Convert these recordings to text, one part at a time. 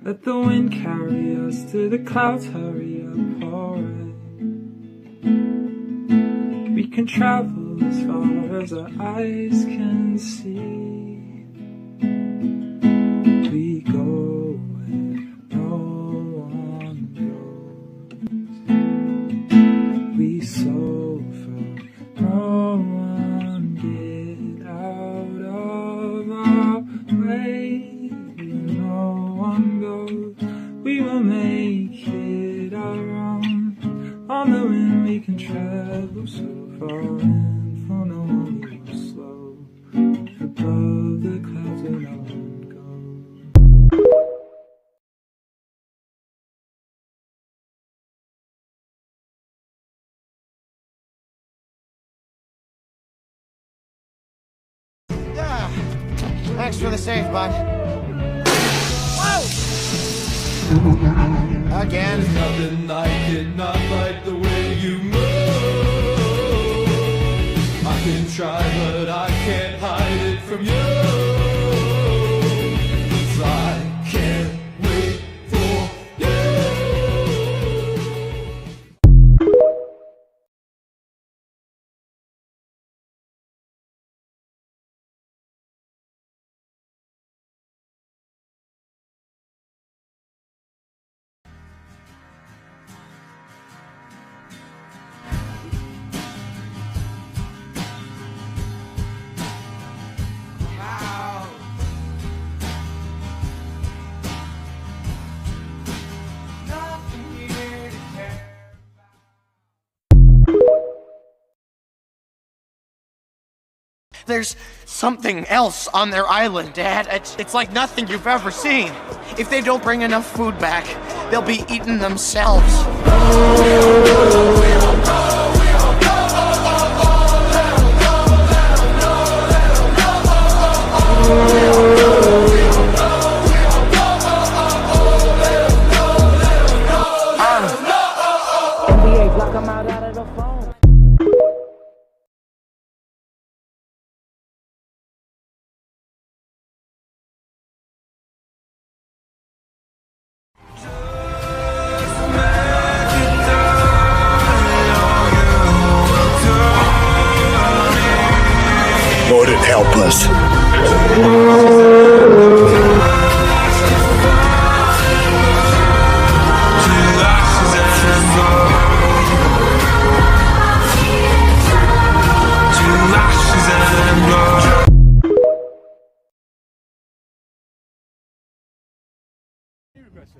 Let the wind carry us to the clouds, hurry up, alright. We can travel as far as our eyes can see. We go where no one goes. We suffer, no one get out of our way. No one goes. We will make it our own. On the wind we can travel so far, and for no one we will slow. Above the clouds where no one goes. Yeah. Thanks for the save, bud. Whoa! Again. There's nothing like it, not like the way you move. I can try, but I can't hide it from you. 'Cause I can't wait for you. There's something else on their island, Dad. It's like nothing you've ever seen. If they don't bring enough food back, they'll be eating themselves. NBA, block them out of the phone. Lord, help us.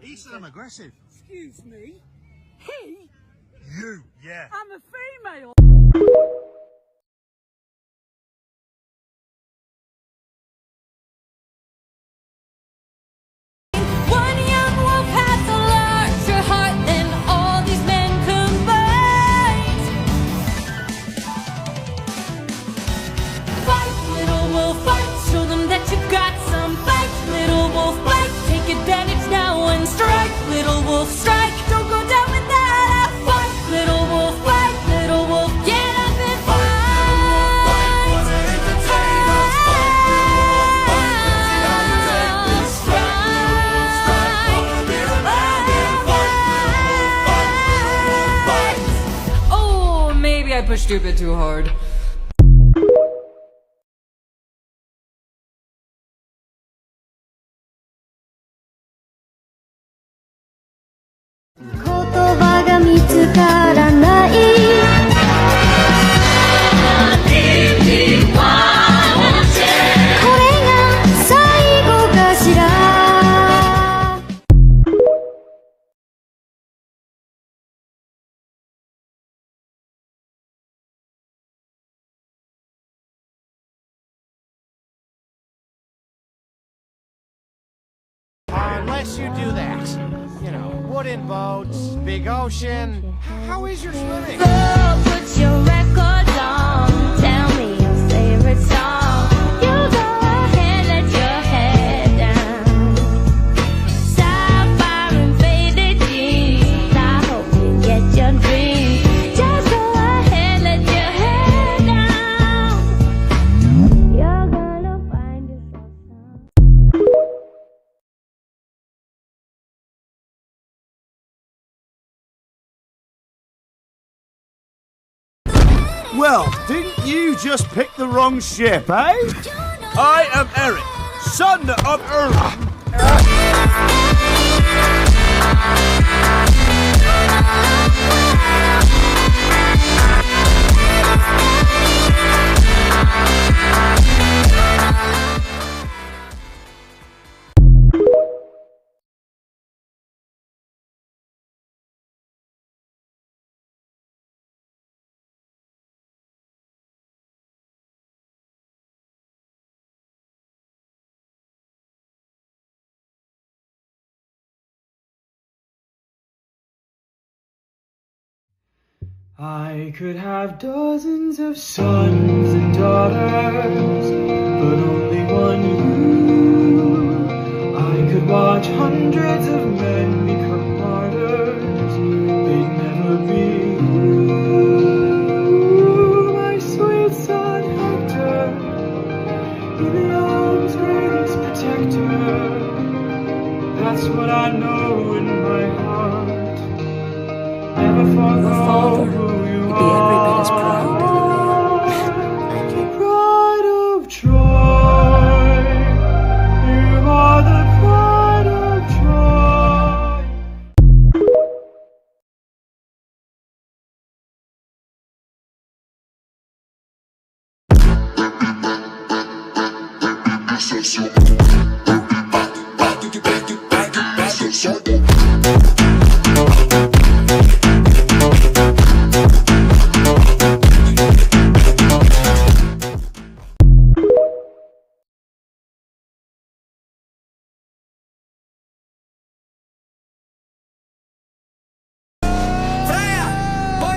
He said I'm aggressive. Excuse me? He? You, yeah. I'm a female. One young wolf has a larger heart than all these men combined. Fight, little wolf, fight. Show them that you got some fight. Little wolf, fight. Take advantage now and strike. Little wolf, strike. Don't go down without a fight. Little wolf, fight. Little wolf, get up and fight. Oh, maybe I pushed you a bit too hard. Unless you do that. You know, wooden boats, big ocean. How is your swimming? So put your records on. Tell me your favorite song. You go ahead, let your head down. Sapphire and faded jeans. I hope you get your dreams. Just go ahead, let your head down. You're gonna find yourself some. Well, didn't you just pick the wrong ship, eh? I am Eric, son of Earth. I could have dozens of sons and daughters, but only one you. I could watch hundreds of men become martyrs, they'd never be you. My sweet son Hector, in the arms greatest protector, that's what I know in my heart. Never forgot who you are. Be every bit as proud as Pride of Troy. You are the pride of Troy.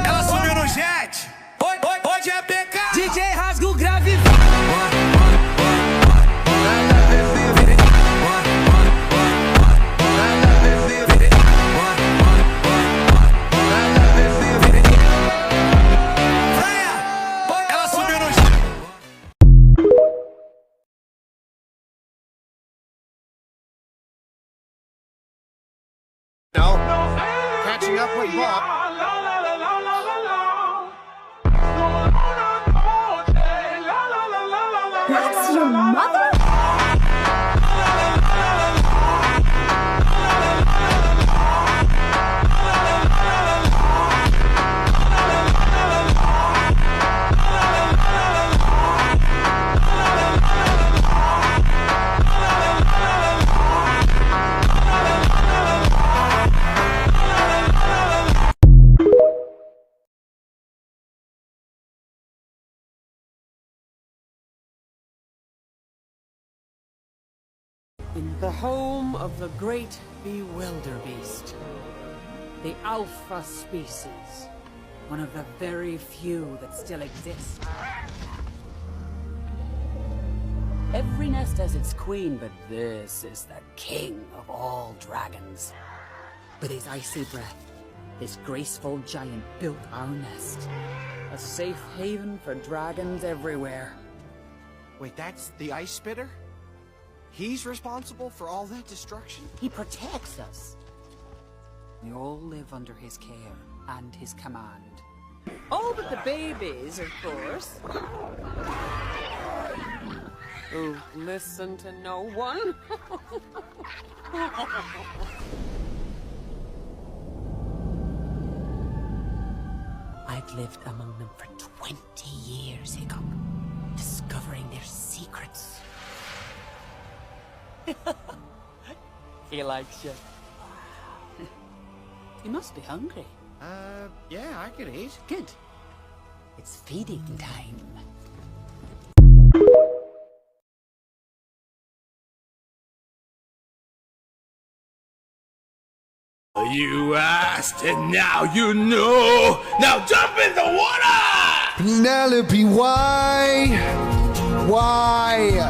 Ela subiu no jet. Hoje é PK. DJ rasga o grave. Ela subiu no jet. No. Catching up with Bob. That's your mother? In the home of the great bewilderbeast, the alpha species, one of the very few that still exist. Every nest has its queen, but this is the king of all dragons. With his icy breath, this graceful giant built our nest, a safe haven for dragons everywhere. Wait, that's the ice spitter? He's responsible for all that destruction? He protects us. We all live under his care and his command. All but the babies, of course. Who listen to no one. I've lived among them for 20 years, Hiccup, discovering their secrets. He likes you. You must be hungry. Yeah, I could eat. Good. It's feeding time. You asked and now you know. Now jump in the water! Penelope, why? Why?